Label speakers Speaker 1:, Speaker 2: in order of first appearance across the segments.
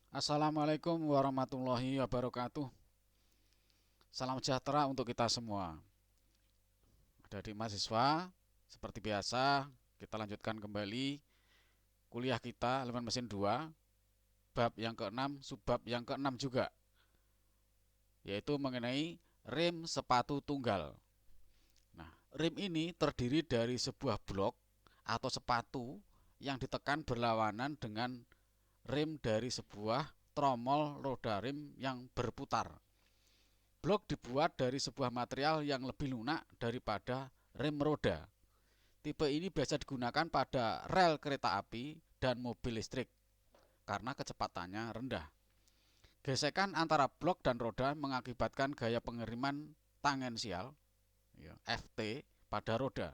Speaker 1: Assalamualaikum warahmatullahi wabarakatuh. Salam sejahtera untuk kita semua. Adik-adik mahasiswa, seperti biasa, kita lanjutkan kembali kuliah kita elemen mesin 2, bab yang keenam, subbab yang keenam juga, yaitu mengenai rem sepatu tunggal. Nah, rem ini terdiri dari sebuah blok atau sepatu yang ditekan berlawanan dengan rem dari sebuah tromol roda rem yang berputar. Blok dibuat dari sebuah material yang lebih lunak daripada rem roda. Tipe ini biasa digunakan pada rel kereta api dan mobil listrik karena kecepatannya rendah. Gesekan antara blok dan roda mengakibatkan gaya pengiriman tangensial ya, FT pada roda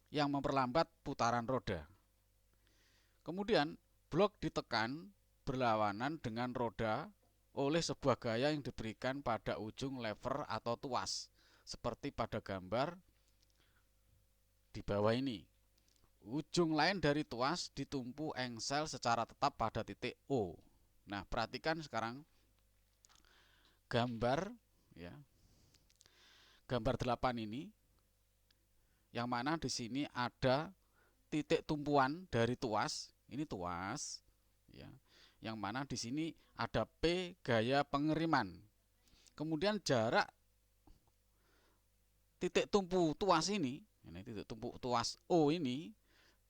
Speaker 1: yang memperlambat putaran roda. Kemudian blok ditekan berlawanan dengan roda oleh sebuah gaya yang diberikan pada ujung lever atau tuas, seperti pada gambar di bawah ini. Ujung lain dari tuas ditumpu engsel secara tetap pada titik O. Nah, perhatikan sekarang gambar ya. Gambar 8 ini yang mana di sini ada titik tumpuan dari tuas. Ini tuas ya. Yang mana di sini ada P gaya pengiriman. Kemudian jarak titik tumpu tuas ini titik tumpu tuas O ini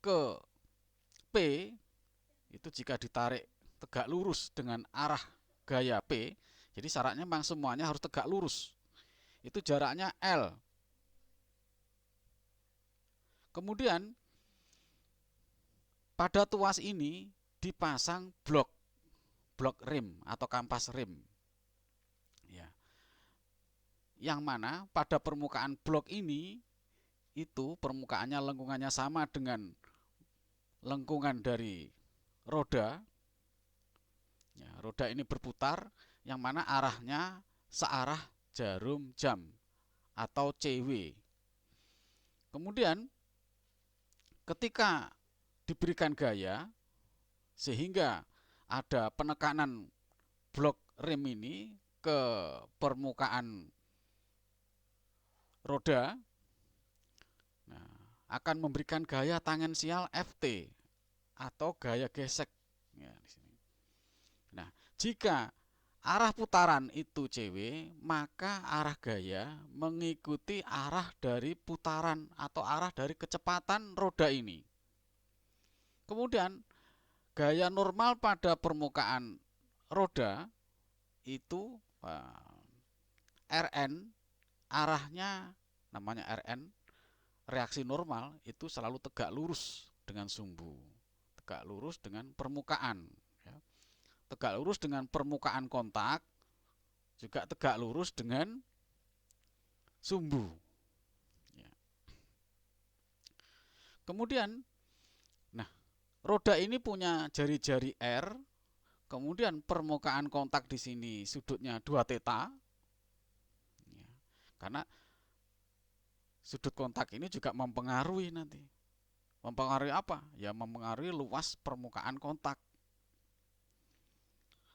Speaker 1: ke P itu jika ditarik tegak lurus dengan arah gaya P, jadi syaratnya memang semuanya harus tegak lurus. Itu jaraknya L. Kemudian pada tuas ini dipasang blok rem atau kampas rem. Ya. Yang mana pada permukaan blok ini itu permukaannya lengkungannya sama dengan lengkungan dari roda. Ya, roda ini berputar yang mana arahnya searah jarum jam atau CW. Kemudian ketika diberikan gaya sehingga ada penekanan blok rem ini ke permukaan roda, nah, akan memberikan gaya tangensial FT atau gaya gesek. Ya, di sini. Nah, jika arah putaran itu CW, maka arah gaya mengikuti arah dari putaran atau arah dari kecepatan roda ini. Kemudian gaya normal pada permukaan roda itu Rn arahnya namanya Rn, reaksi normal itu selalu tegak lurus dengan sumbu, tegak lurus dengan permukaan ya. Tegak lurus dengan permukaan kontak, juga tegak lurus dengan sumbu ya. Kemudian nah, roda ini punya jari-jari R. Kemudian permukaan kontak di sini sudutnya 2 theta ya. Karena sudut kontak ini juga mempengaruhi nanti. Mempengaruhi apa? Ya mempengaruhi luas permukaan kontak.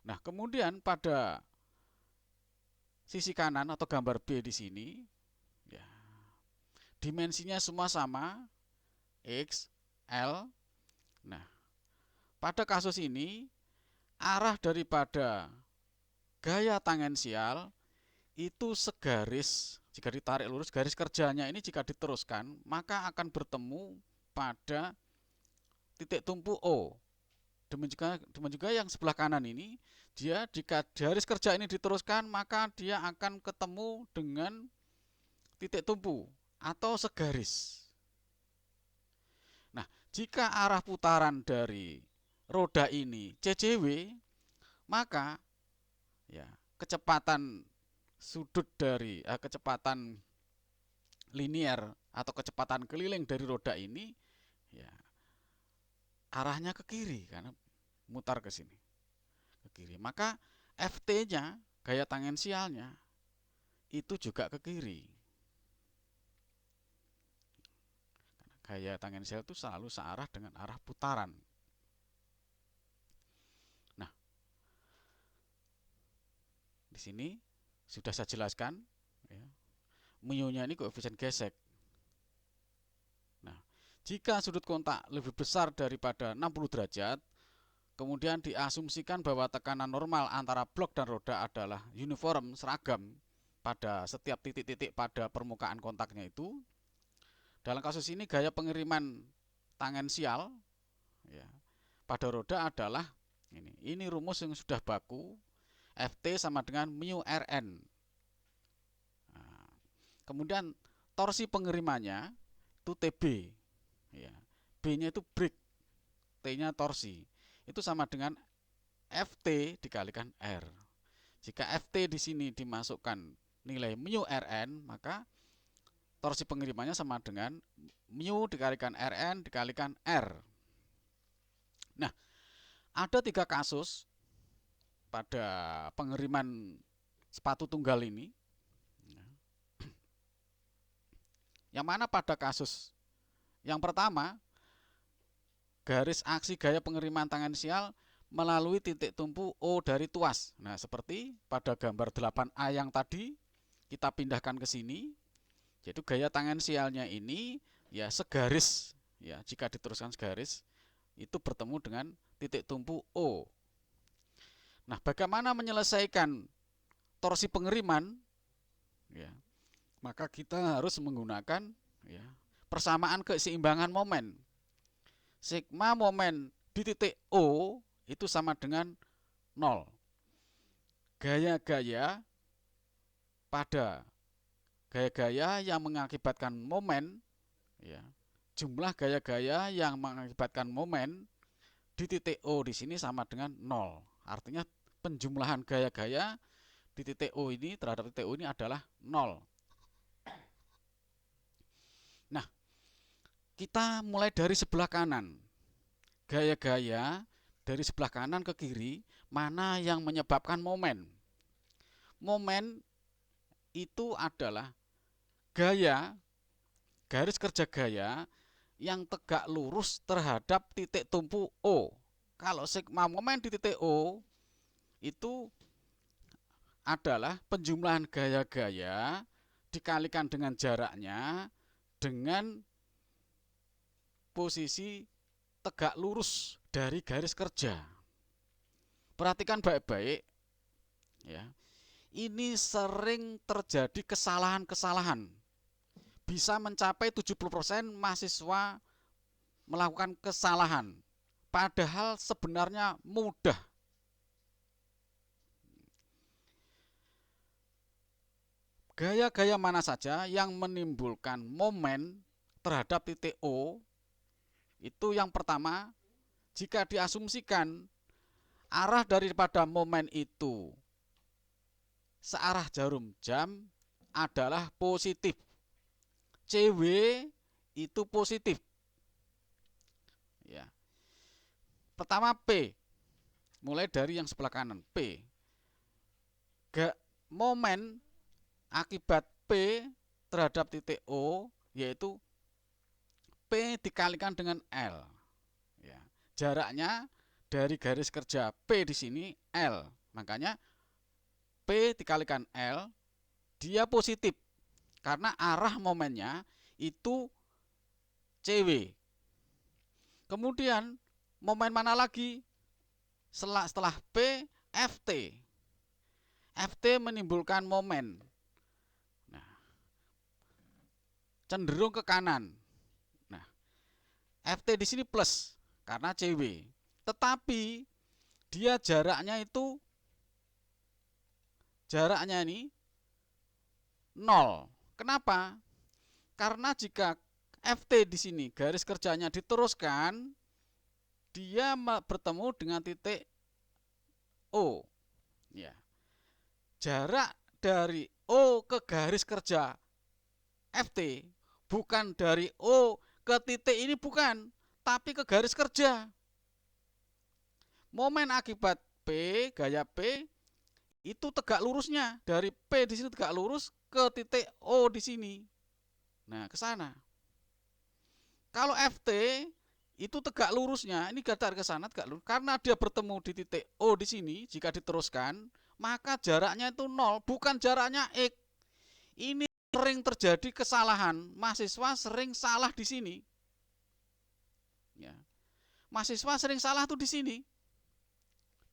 Speaker 1: Nah, kemudian pada sisi kanan atau gambar B di sini ya, dimensinya semua sama X, L. Nah, pada kasus ini arah daripada gaya tangensial itu segaris. Jika ditarik lurus, garis kerjanya ini jika diteruskan maka akan bertemu pada titik tumpu O. Demikian juga yang sebelah kanan ini, dia jika garis kerja ini diteruskan maka dia akan ketemu dengan titik tumpu atau segaris. Nah, jika arah putaran dari roda ini CCW, maka ya kecepatan sudut dari kecepatan linier atau kecepatan keliling dari roda ini ya arahnya ke kiri karena mutar ke sini ke kiri. Maka FT-nya gaya tangensialnya itu juga ke kiri. Gaya tangensial itu selalu searah dengan arah putaran. Nah, di sini sudah saya jelaskan, ya. Mu-nya ini koefisien gesek. Nah, jika sudut kontak lebih besar daripada 60 derajat, kemudian diasumsikan bahwa tekanan normal antara blok dan roda adalah uniform, seragam pada setiap titik-titik pada permukaan kontaknya itu. Dalam kasus ini gaya pengiriman tangensial, ya, pada roda adalah ini rumus yang sudah baku, Ft sama dengan mu Rn. Nah, kemudian torsi pengirimannya itu Tb, ya. B-nya itu break, T-nya torsi. Itu sama dengan Ft dikalikan R. Jika Ft di sini dimasukkan nilai mu Rn, maka torsi pengirimannya sama dengan mu dikalikan Rn dikalikan R. Nah, ada 3 kasus pada pengiriman sepatu tunggal ini. Yang mana pada kasus yang pertama, garis aksi gaya pengiriman tangensial melalui titik tumpu O dari tuas. Nah, seperti pada gambar 8A yang tadi, kita pindahkan ke sini. Jadi gaya tangensialnya ini ya segaris, ya, jika diteruskan segaris itu bertemu dengan titik tumpu O. Nah, bagaimana menyelesaikan torsi pengiriman? Ya, maka kita harus menggunakan, ya, persamaan keseimbangan momen. Sigma momen di titik O itu sama dengan 0. Gaya-gaya pada gaya-gaya yang mengakibatkan momen, ya, jumlah gaya-gaya yang mengakibatkan momen di titik O di sini sama dengan 0. Artinya penjumlahan gaya-gaya di titik O ini terhadap titik O ini adalah 0. Nah, kita mulai dari sebelah kanan. Gaya-gaya dari sebelah kanan ke kiri, mana yang menyebabkan momen? Momen itu adalah gaya, garis kerja gaya yang tegak lurus terhadap titik tumpu O. Kalau sigma momen di titik O itu adalah penjumlahan gaya-gaya dikalikan dengan jaraknya dengan posisi tegak lurus dari garis kerja. Perhatikan baik-baik, ya. Ini sering terjadi kesalahan-kesalahan. Bisa mencapai 70% mahasiswa melakukan kesalahan. Padahal sebenarnya mudah. Gaya-gaya mana saja yang menimbulkan momen terhadap titik O? Itu yang pertama, jika diasumsikan arah daripada momen itu searah jarum jam adalah positif. Cw itu positif. Ya. Pertama P, mulai dari yang sebelah kanan P. Momen akibat P terhadap titik O yaitu P dikalikan dengan L. Ya. Jaraknya dari garis kerja P di sini L. Makanya P dikalikan L, dia positif karena arah momennya itu Cw. Kemudian momen mana lagi? Setelah P, Ft. Ft menimbulkan momen. Nah, cenderung ke kanan. Nah, Ft di sini plus karena Cw. Tetapi dia jaraknya ini 0. Kenapa? Karena jika Ft di sini garis kerjanya diteruskan, dia bertemu dengan titik O. Ya. Jarak dari O ke garis kerja Ft bukan dari O ke titik ini, bukan, tapi ke garis kerja. Momen akibat P, gaya P itu tegak lurusnya dari P di sini tegak lurus ke titik O di sini. Nah, ke sana. Kalau Ft itu tegak lurusnya, ini datar ke sana tegak lurus karena dia bertemu di titik O di sini. Jika diteruskan, maka jaraknya itu 0, bukan jaraknya X. Ini sering terjadi kesalahan, mahasiswa sering salah di sini. Ya. Mahasiswa sering salah tuh di sini.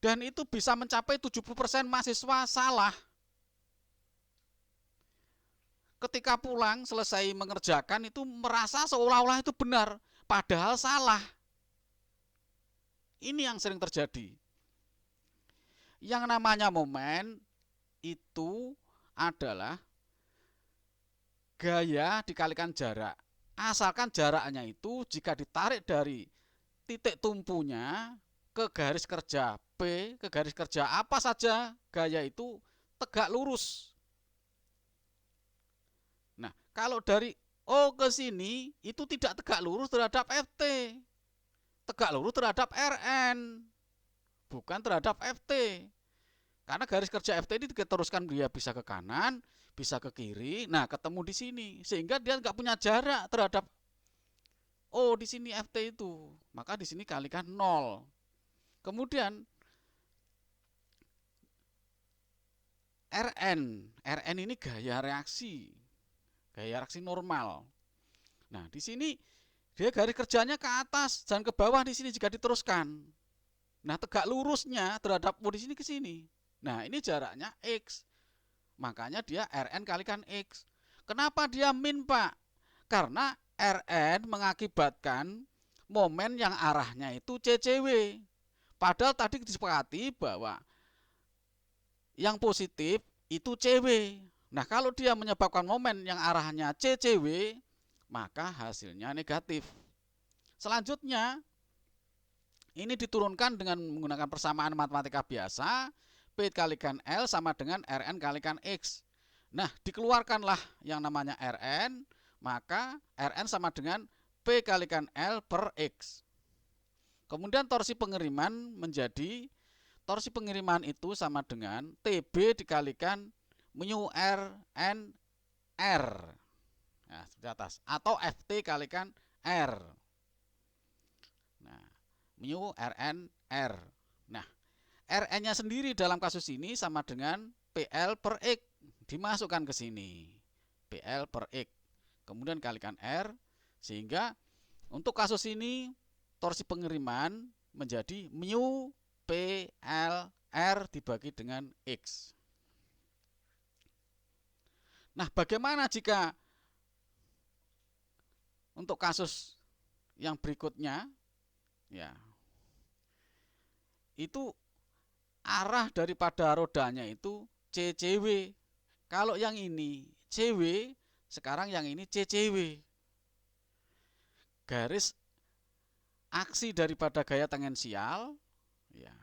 Speaker 1: Dan itu bisa mencapai 70% mahasiswa salah. Ketika pulang selesai mengerjakan itu merasa seolah-olah itu benar, padahal salah. Ini yang sering terjadi. Yang namanya momen itu adalah gaya dikalikan jarak. Asalkan jaraknya itu jika ditarik dari titik tumpunya ke garis kerja P, ke garis kerja apa saja, gaya itu tegak lurus. Nah, kalau dari O ke sini itu tidak tegak lurus terhadap FT, tegak lurus terhadap RN, bukan terhadap FT. Karena garis kerja FT ini diteruskan dia bisa ke kanan, bisa ke kiri. Nah, ketemu di sini sehingga dia nggak punya jarak terhadap di sini FT itu. Maka di sini kalikan 0. Kemudian RN ini gaya reaksi normal. Nah, di sini dia garis kerjanya ke atas dan ke bawah di sini jika diteruskan. Nah, tegak lurusnya terhadap di sini ke sini. Nah, ini jaraknya X. Makanya dia RN kalikan X. Kenapa dia min, Pak? Karena RN mengakibatkan momen yang arahnya itu CCW. Padahal tadi disepakati bahwa yang positif itu CW. Nah, kalau dia menyebabkan momen yang arahnya CCW, maka hasilnya negatif. Selanjutnya, ini diturunkan dengan menggunakan persamaan matematika biasa. P kalikan L sama dengan RN kalikan X. Nah, dikeluarkanlah yang namanya RN, maka RN sama dengan P kalikan L per X. Kemudian torsi pengiriman menjadi, torsi pengiriman itu sama dengan TB dikalikan mu R N R. Nah, seperti atas. Atau FT kalikan R. Nah, mu RN R. Nah, RN-nya sendiri dalam kasus ini sama dengan PL per X. Dimasukkan ke sini. PL per X. Kemudian kalikan R. Sehingga untuk kasus ini torsi pengiriman menjadi mu PL R dibagi dengan X. Nah, bagaimana jika untuk kasus yang berikutnya, ya, itu arah daripada rodanya itu CCW. Kalau yang ini CW, sekarang yang ini CCW. Garis aksi daripada gaya tangensial, ya,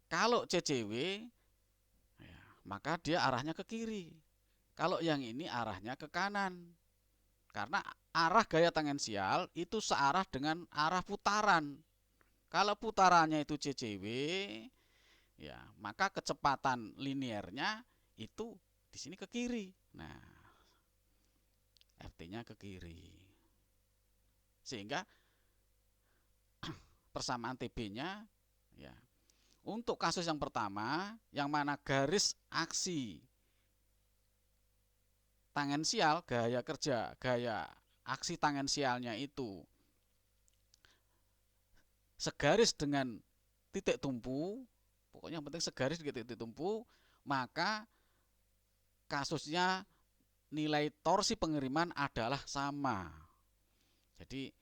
Speaker 1: kalau CCW, ya, maka dia arahnya ke kiri. Kalau yang ini arahnya ke kanan. Karena arah gaya tangensial itu searah dengan arah putaran. Kalau putarannya itu CCW, ya, maka kecepatan linearnya itu di sini ke kiri. Nah, FT-nya ke kiri. Sehingga persamaan TB-nya, ya, untuk kasus yang pertama, yang mana garis aksi tangensial, gaya kerja, gaya aksi tangensialnya itu segaris dengan titik tumpu, pokoknya yang penting segaris dengan titik tumpu, maka kasusnya nilai torsi pengiriman adalah sama. Jadi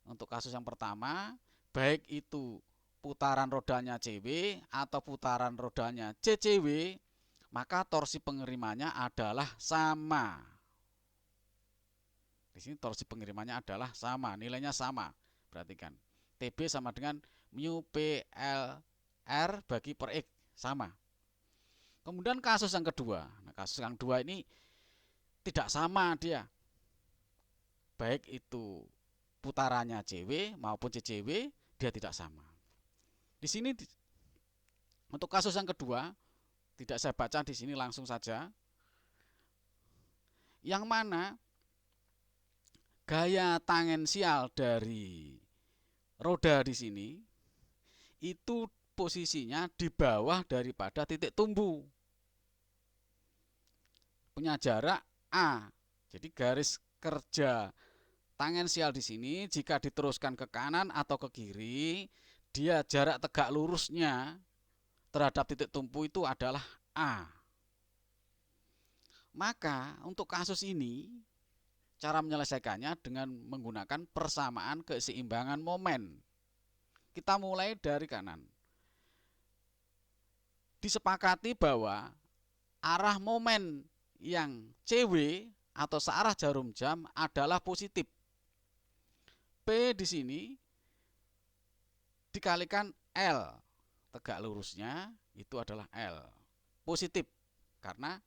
Speaker 1: untuk kasus yang pertama, baik itu putaran rodanya CW atau putaran rodanya CCW, maka torsi pengirimannya adalah sama. Di sini torsi pengirimannya adalah sama, nilainya sama. Perhatikan, TB sama dengan mu PL R bagi per X, sama. Kemudian kasus yang kedua. Nah, kasus yang kedua ini tidak sama dia. Baik itu putarannya CW maupun CCW, dia tidak sama. Di sini untuk kasus yang kedua, tidak saya baca di sini langsung saja. Yang mana gaya tangensial dari roda di sini itu posisinya di bawah daripada titik tumpu. punya jarak A. Jadi garis kerja tangensial di sini jika diteruskan ke kanan atau ke kiri, dia jarak tegak lurusnya terhadap titik tumpu itu adalah A. Maka untuk kasus ini cara menyelesaikannya dengan menggunakan persamaan keseimbangan momen. Kita mulai dari kanan. Disepakati bahwa arah momen yang CW atau searah jarum jam adalah positif. P di sini dikalikan L, tegak lurusnya itu adalah L, positif karena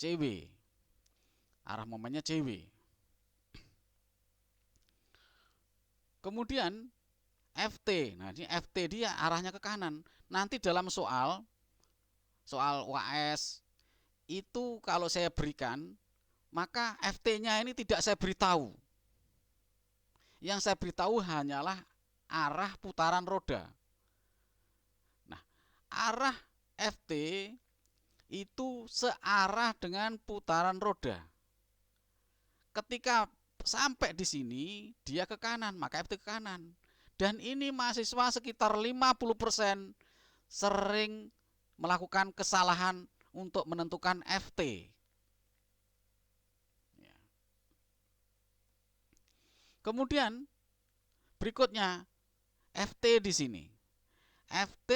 Speaker 1: CW, arah momennya CW. Kemudian FT, nah ini FT dia arahnya ke kanan. Nanti dalam soal UAS itu kalau saya berikan, maka FT-nya ini tidak saya beritahu. Yang saya beritahu hanyalah arah putaran roda. Nah, arah FT itu searah dengan putaran roda. Ketika sampai di sini dia ke kanan, maka FT ke kanan. Dan ini mahasiswa sekitar 50% sering melakukan kesalahan untuk menentukan FT. Kemudian berikutnya FT di sini. FT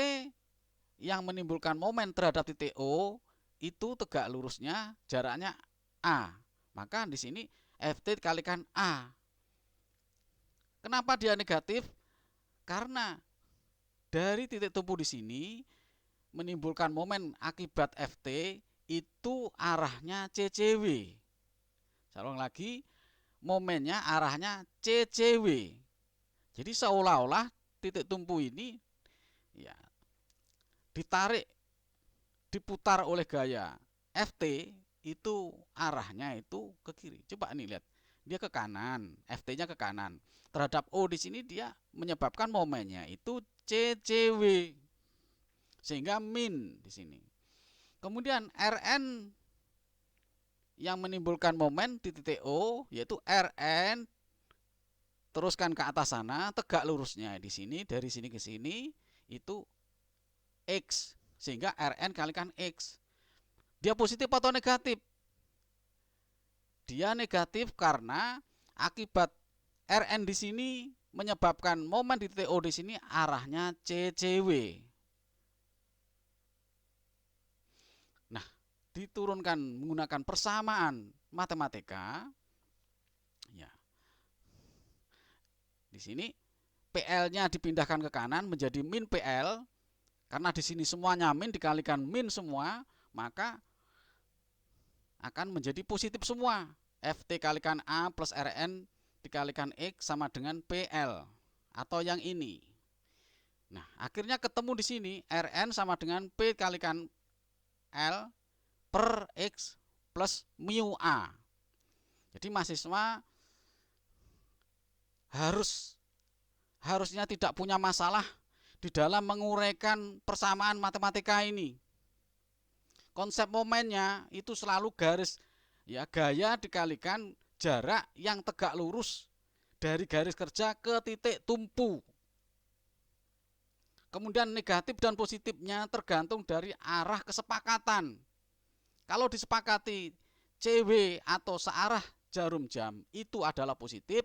Speaker 1: yang menimbulkan momen terhadap titik O itu tegak lurusnya jaraknya A. Maka di sini FT dikalikan A. Kenapa dia negatif? Karena dari titik tumpu di sini menimbulkan momen akibat FT itu arahnya CCW. Saya ulang lagi, momennya arahnya CCW. Jadi seolah-olah titik tumpu ini ya ditarik, diputar oleh gaya FT, itu arahnya itu ke kiri. Coba nih lihat, dia ke kanan, FT-nya ke kanan. Terhadap O di sini dia menyebabkan momennya itu CCW, sehingga min di sini. Kemudian Rn yang menimbulkan momen di titik O yaitu Rn, teruskan ke atas sana, tegak lurusnya di sini, dari sini ke sini itu X, sehingga Rn kalikan X. Dia positif atau negatif? Dia negatif karena akibat Rn di sini menyebabkan momen di titik O di sini arahnya CCW. Nah, diturunkan menggunakan persamaan matematika. Ya. Di sini PL-nya dipindahkan ke kanan menjadi min PL. Karena di sini semuanya min dikalikan min semua, maka akan menjadi positif semua. FT kalikan A plus Rn dikalikan X sama dengan PL atau yang ini. Nah, akhirnya ketemu di sini Rn sama dengan P kalikan L per X plus mu A. Jadi mahasiswa harusnya tidak punya masalah di dalam menguraikan persamaan matematika ini. Konsep momennya itu selalu garis, ya, gaya dikalikan jarak yang tegak lurus dari garis kerja ke titik tumpu. Kemudian negatif dan positifnya tergantung dari arah kesepakatan. Kalau disepakati CW atau searah jarum jam itu adalah positif,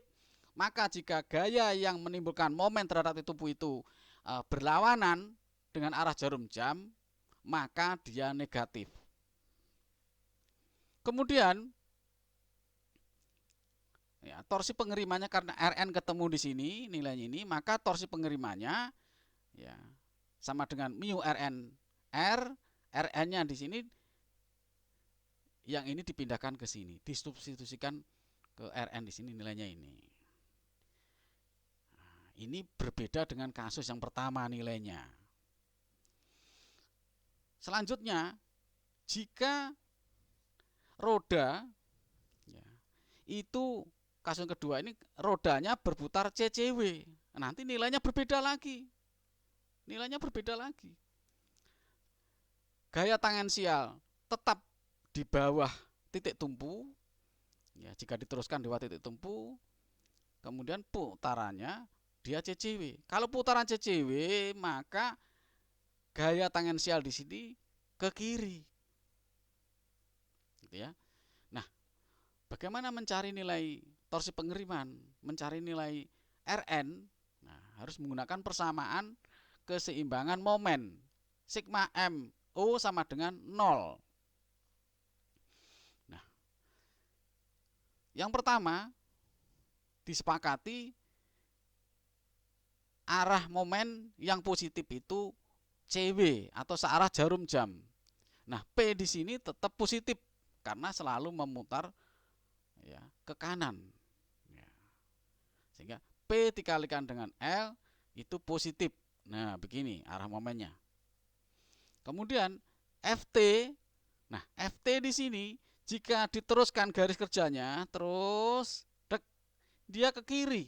Speaker 1: maka jika gaya yang menimbulkan momen terhadap titik tumpu itu berlawanan dengan arah jarum jam, maka dia negatif. Kemudian ya, torsi pengirimannya karena Rn ketemu di sini nilainya ini, maka torsi pengirimannya ya sama dengan mu Rn R, Rn-nya di sini yang ini dipindahkan ke sini, disubstitusikan ke Rn di sini nilainya ini. Nah, ini berbeda dengan kasus yang pertama nilainya. Selanjutnya, jika roda ya, itu kasus kedua ini rodanya berputar CCW, nanti nilainya berbeda lagi. Gaya tangensial tetap di bawah titik tumpu. Ya, jika diteruskan di titik tumpu, kemudian putarannya dia CCW. Kalau putaran CCW, maka gaya tangensial di sini ke kiri. Gitu ya. Nah, bagaimana mencari nilai torsi pengiriman, mencari nilai Rn? Nah, harus menggunakan persamaan keseimbangan momen. Sigma M O sama dengan 0. Nah, yang pertama disepakati arah momen yang positif itu CW atau searah jarum jam. Nah, P di sini tetap positif karena selalu memutar ya ke kanan. Ya. Sehingga P dikalikan dengan L itu positif. Nah, begini arah momennya. Kemudian FT. Nah, FT di sini jika diteruskan garis kerjanya terus dia ke kiri.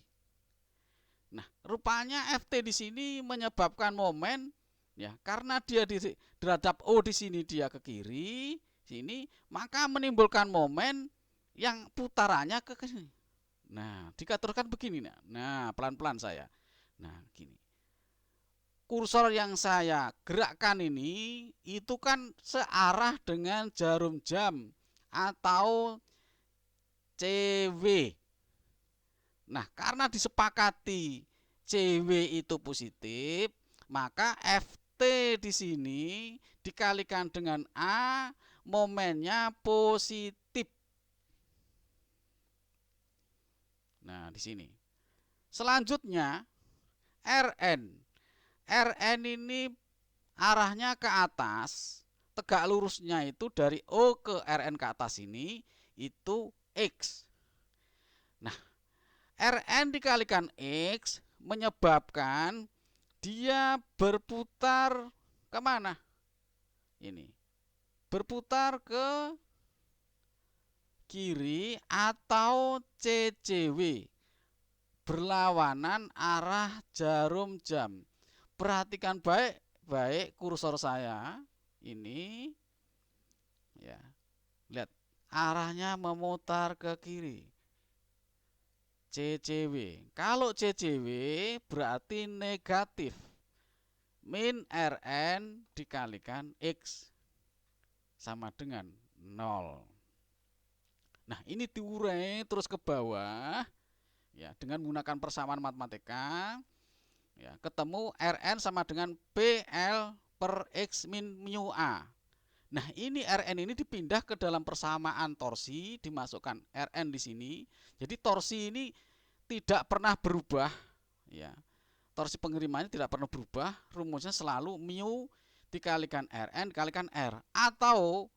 Speaker 1: Nah, rupanya FT di sini menyebabkan momen ya karena dia terhadap O di sini dia ke kiri, sini maka menimbulkan momen yang putarannya ke sini. Nah, jika teruskan begini nah pelan-pelan saya. Nah, gini. Kursor yang saya gerakkan ini itu kan searah dengan jarum jam atau CW. Nah, karena disepakati CW itu positif, maka FT di sini dikalikan dengan A, momennya positif. Nah, di sini. Selanjutnya RN. RN ini arahnya ke atas, tegak lurusnya itu dari O ke RN ke atas ini itu X. Nah, Rn dikalikan X menyebabkan dia berputar kemana? Ini berputar ke kiri atau CCW, berlawanan arah jarum jam. Perhatikan baik-baik kursor saya ini ya. Lihat arahnya memutar ke kiri. CCW. Kalau CCW berarti negatif. Min Rn dikalikan X sama dengan 0. Nah, ini diurai terus ke bawah ya dengan menggunakan persamaan matematika. Ya, ketemu Rn sama dengan PL per X min mu A. Nah, ini Rn ini dipindah ke dalam persamaan torsi, dimasukkan Rn di sini. Jadi torsi ini tidak pernah berubah ya. Torsi pengirimannya tidak pernah berubah, rumusnya selalu mu dikalikan Rn dikalikan R atau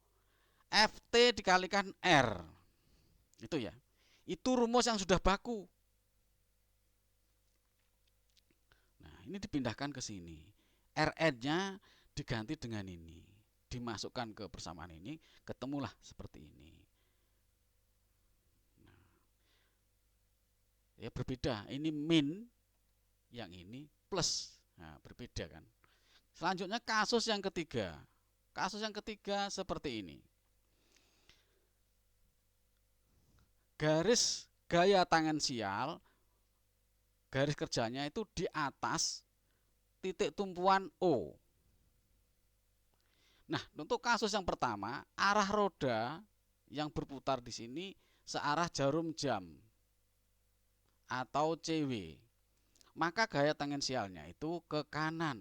Speaker 1: Ft dikalikan R. Itu ya. Itu rumus yang sudah baku. Ini dipindahkan ke sini. Rn-nya diganti dengan ini. Dimasukkan ke persamaan ini, ketemulah seperti ini. Nah, ya berbeda. Ini min, yang ini plus. Nah, berbeda kan. Selanjutnya kasus yang ketiga. Kasus yang ketiga seperti ini. Garis gaya tangensial, garis kerjanya itu di atas titik tumpuan O. Nah, untuk kasus yang pertama, arah roda yang berputar di sini searah jarum jam atau CW. Maka gaya tangensialnya itu ke kanan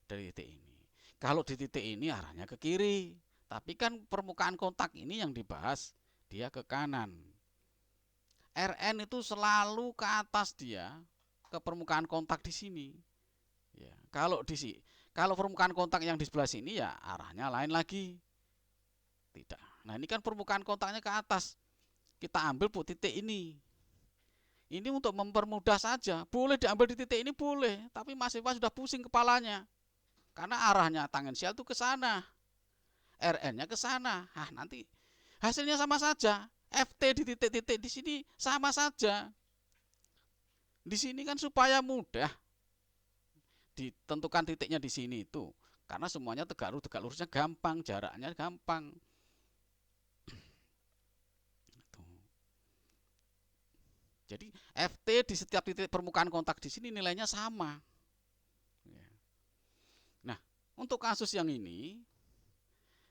Speaker 1: dari titik ini. Kalau di titik ini arahnya ke kiri, tapi kan permukaan kontak ini yang dibahas dia ke kanan. Rn itu selalu ke atas dia, ke permukaan kontak di sini. Ya, kalau permukaan kontak yang di sebelah sini ya arahnya lain lagi. Tidak. Nah, ini kan permukaan kontaknya ke atas. Kita ambil titik ini. Ini untuk mempermudah saja. Boleh diambil di titik ini boleh, tapi mahasiswa sudah pusing kepalanya. Karena arahnya tangensial itu ke sana. Rn-nya ke sana. Nanti hasilnya sama saja. Ft di titik-titik di sini sama saja. Di sini kan supaya mudah ditentukan titiknya di sini itu. Karena semuanya tegak lurusnya gampang, jaraknya gampang. Jadi Ft di setiap titik permukaan kontak di sini nilainya sama. Nah, untuk kasus yang ini,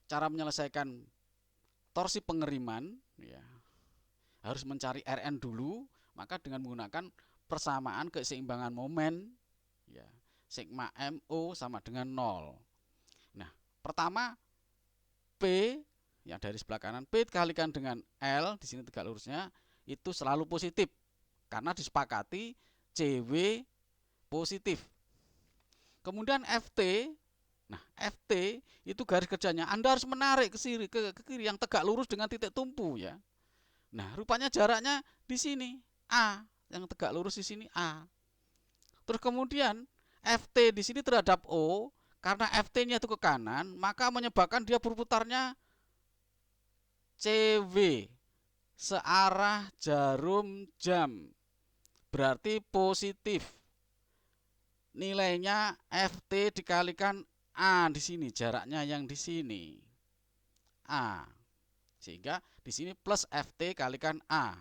Speaker 1: cara menyelesaikan torsi pengeriman ya, harus mencari Rn dulu, maka dengan menggunakan persamaan keseimbangan momen ya, sigma MO sama dengan 0. Nah, pertama P yang dari sebelah kanan, P dikalikan dengan L, di sini tegak lurusnya, itu selalu positif karena disepakati CW positif. Kemudian FT, nah FT itu garis kerjanya Anda harus menarik ke kiri yang tegak lurus dengan titik tumpu ya. Nah, rupanya jaraknya di sini A, yang tegak lurus di sini A. Terus kemudian FT di sini terhadap O, karena FT-nya itu ke kanan, maka menyebabkan dia berputarnya CW searah jarum jam. Berarti positif. Nilainya FT dikalikan A di sini, jaraknya yang di sini. A. Sehingga di sini plus FT kalikan A.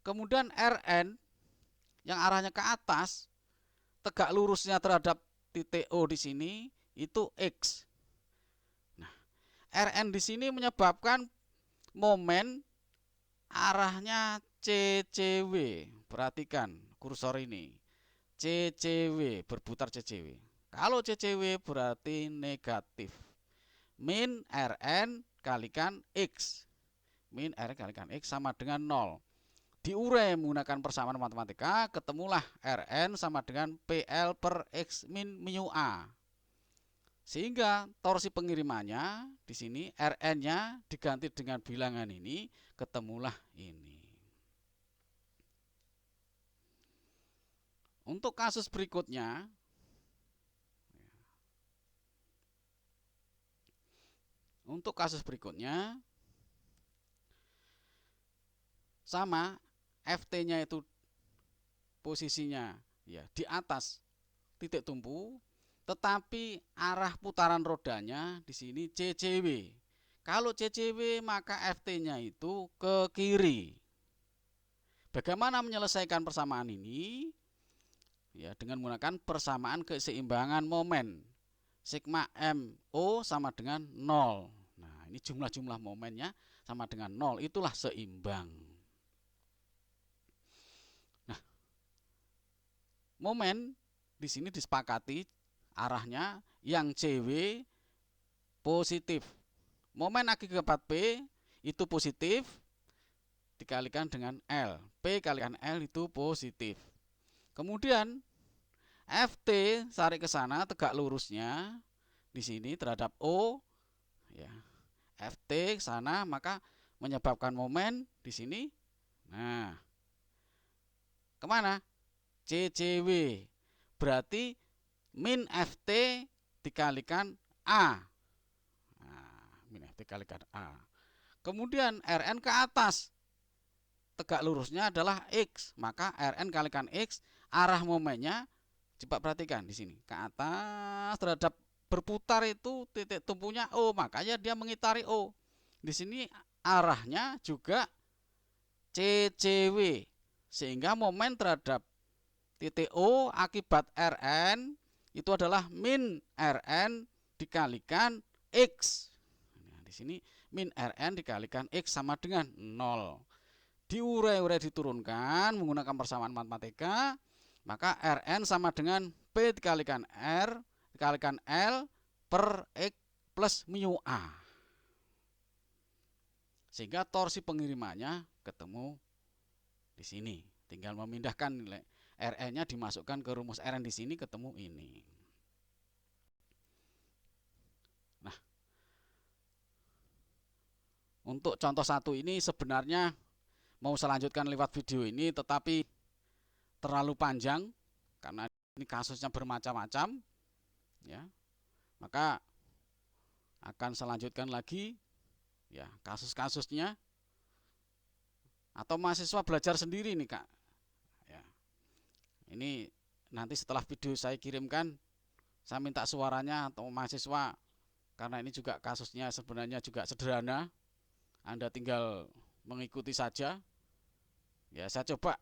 Speaker 1: Kemudian Rn yang arahnya ke atas, tegak lurusnya terhadap titik O di sini itu X. Nah, Rn di sini menyebabkan momen arahnya CCW. Perhatikan kursor ini. CCW, berputar CCW. Kalau CCW berarti negatif. Min Rn kalikan X. Min Rn kalikan X sama dengan 0. Diurai menggunakan persamaan matematika, ketemulah Rn sama dengan PL per X min mu A. Sehingga torsi pengirimannya di sini Rn-nya diganti dengan bilangan ini, ketemulah ini. Untuk kasus berikutnya, sama, Ft-nya itu posisinya ya di atas titik tumpu, tetapi arah putaran rodanya di sini CCW. Kalau CCW maka Ft-nya itu ke kiri. Bagaimana menyelesaikan persamaan ini? Ya, dengan menggunakan persamaan keseimbangan momen. Sigma MO sama dengan 0. Nah, ini jumlah-jumlah momennya sama dengan 0, itulah seimbang. Nah, momen di sini disepakati arahnya yang CW positif. Momen akibat P itu positif dikalikan dengan L. P kalikan L itu positif. Kemudian Ft tarik ke sana tegak lurusnya di sini terhadap O ya. Ft ke sana maka menyebabkan momen di sini. Nah, kemana? CCW. Berarti min Ft dikalikan A. Nah, min Ft dikalikan A. Kemudian Rn ke atas. Tegak lurusnya adalah X, maka Rn kalikan X, arah momennya coba perhatikan di sini ke atas terhadap berputar itu titik tumpunya O, makanya dia mengitari O. Di sini arahnya juga CCW, sehingga momen terhadap titik O akibat Rn itu adalah min Rn dikalikan X. Nah, di sini min Rn dikalikan X sama dengan 0. Diurai-urai diturunkan menggunakan persamaan matematika, maka Rn sama dengan P dikalikan R dikalikan L per X plus mu A. Sehingga torsi pengirimannya ketemu di sini. Tinggal memindahkan nilai Rn-nya dimasukkan ke rumus Rn di sini, ketemu ini. Nah, untuk contoh satu ini sebenarnya mau saya lanjutkan lewat video ini, tetapi terlalu panjang karena ini kasusnya bermacam-macam ya. Maka akan saya lanjutkan lagi ya kasus-kasusnya, atau mahasiswa belajar sendiri nih Kak ya. Ini nanti setelah video saya kirimkan, saya minta suaranya atau mahasiswa, karena ini juga kasusnya sebenarnya juga sederhana, Anda tinggal mengikuti saja ya. Saya coba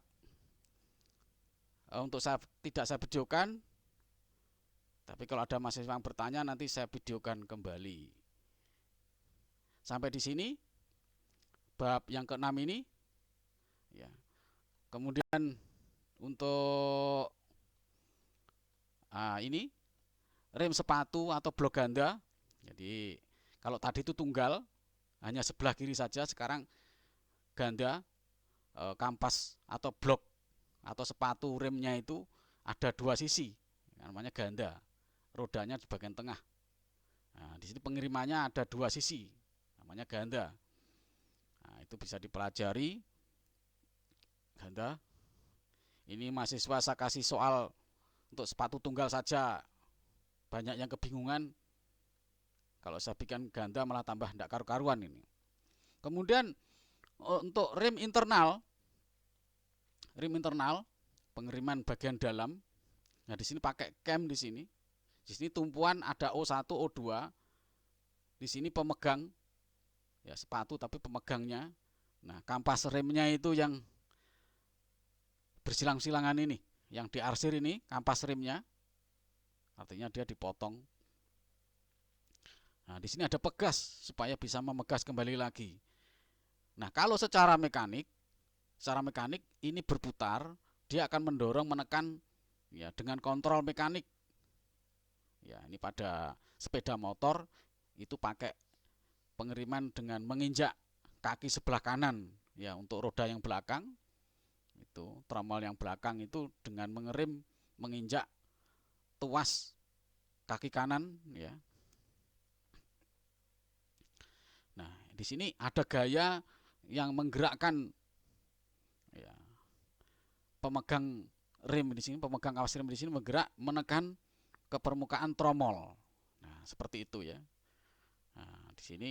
Speaker 1: untuk tidak saya videokan, tapi kalau ada mahasiswa yang bertanya nanti saya videokan kembali. Sampai di sini bab yang ke-6 ini ya. Kemudian untuk ini rem sepatu atau blok ganda. Jadi kalau tadi itu tunggal hanya sebelah kiri saja, sekarang ganda, kampas atau blok atau sepatu remnya itu ada dua sisi, namanya ganda. Rodanya di bagian tengah. Nah, di sini pengirimannya ada dua sisi, namanya ganda. Nah, itu bisa dipelajari ganda. Ini mahasiswa saya kasih soal untuk sepatu tunggal saja, banyak yang kebingungan. Kalau saya bikin ganda malah tambah tidak karu-karuan ini. Kemudian untuk rem internal pengiriman bagian dalam. Nah, di sini pakai cam di sini. Di sini tumpuan ada O1, O2. Di sini pemegang ya sepatu tapi pemegangnya. Nah, kampas remnya itu yang bersilang-silangan ini, yang diarsir ini kampas remnya. Artinya dia dipotong. Nah, di sini ada pegas supaya bisa memegas kembali lagi. Nah, kalau secara mekanik ini berputar, dia akan mendorong menekan ya dengan kontrol mekanik. Ya, ini pada sepeda motor itu pakai pengiriman dengan menginjak kaki sebelah kanan ya untuk roda yang belakang. Itu tromol yang belakang itu dengan menginjak tuas kaki kanan ya. Nah, di sini ada gaya yang menggerakkan ya, pemegang rem di sini, pemegang kawas rem di sini bergerak menekan ke permukaan tromol. Nah, seperti itu ya. Nah, di sini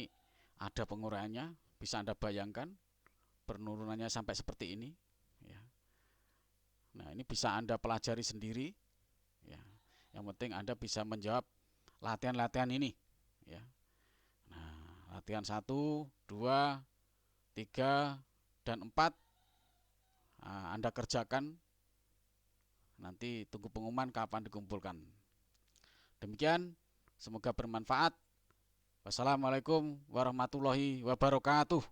Speaker 1: ada penguraiannya, bisa Anda bayangkan penurunannya sampai seperti ini ya. Nah, ini bisa Anda pelajari sendiri ya. Yang penting Anda bisa menjawab latihan-latihan ini ya. Nah, latihan 1, 2, 3, dan 4 Anda kerjakan. Nanti tunggu pengumuman kapan dikumpulkan. Demikian, semoga bermanfaat. Wassalamualaikum warahmatullahi wabarakatuh.